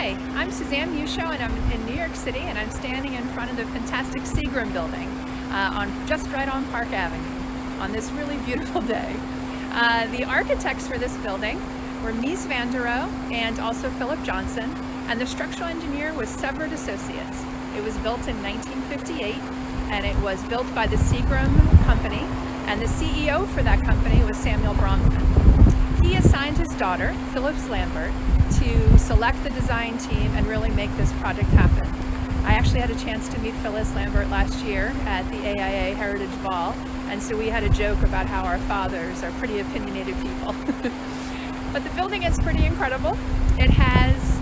Hi, I'm Suzanne Musho and I'm in New York City and I'm standing in front of the fantastic Seagram building just right on Park Avenue on this really beautiful day. The architects for this building were Mies van der Rohe and also Philip Johnson, and the structural engineer was Severed Associates. It was built in 1958 and it was built by the Seagram company, and the CEO for that company was Samuel Bronfman. He assigned his daughter, Phyllis Lambert, to select the design team and really make this project happen. I actually had a chance to meet Phyllis Lambert last year at the AIA Heritage Ball, and so we had a joke about how our fathers are pretty opinionated people. But the building is pretty incredible. It has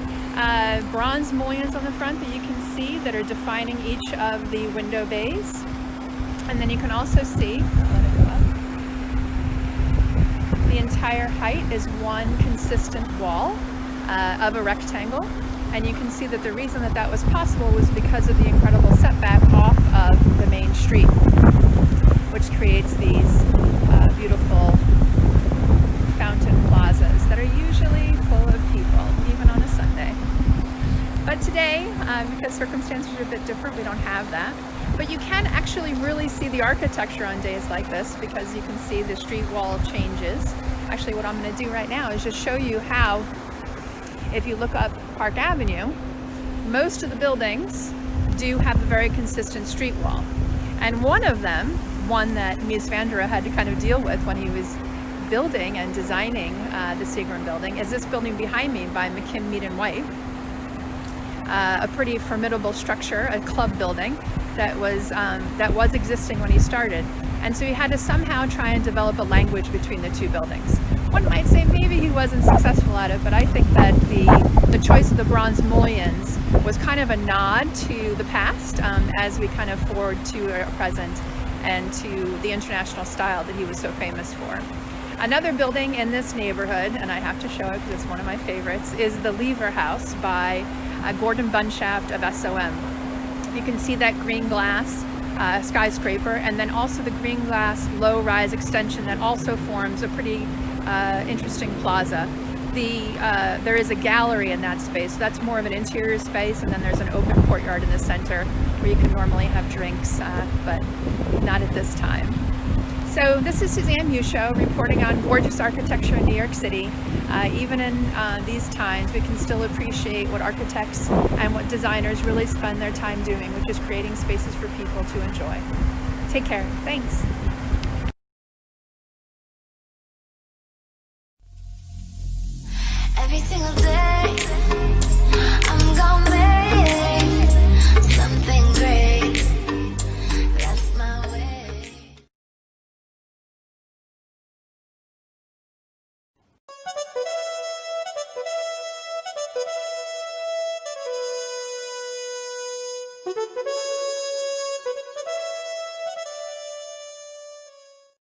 bronze mullions on the front that you can see that are defining each of the window bays. And then you can also see, the entire height is one consistent wall of a rectangle, and you can see that the reason that that was possible was because of the incredible setback off of the main street, which creates these beautiful fountain plazas that are usually full of people, even on a Sunday. But today, because circumstances are a bit different, we don't have that. But you can actually really see the architecture on days like this, because you can see the street wall changes. Actually, what I'm going to do right now is just show you how, if you look up Park Avenue, most of the buildings do have a very consistent street wall. And one of them, one that Mies van der Rohe had to kind of deal with when he was building and designing the Seagram building, is this building behind me by McKim, Mead & Wife. A pretty formidable structure, a club building that was existing when he started. And so he had to somehow try and develop a language between the two buildings. One might say maybe he wasn't successful at it, but I think that the choice of the bronze mullions was kind of a nod to the past as we kind of forward to our present and to the international style that he was so famous for. Another building in this neighborhood, and I have to show it because it's one of my favorites, is the Lever House by Gordon Bunshaft of SOM. You can see that green glass skyscraper, and then also the green glass low-rise extension that also forms a pretty interesting plaza. There is a gallery in that space, so that's more of an interior space, and then there's an open courtyard in the center where you can normally have drinks, but not at this time. So this is Suzanne Musho reporting on gorgeous architecture in New York City. Even in these times, we can still appreciate what architects and what designers really spend their time doing, which is creating spaces for people to enjoy. Take care. Thanks. Every single day, I'm gonna make something great. That's my way.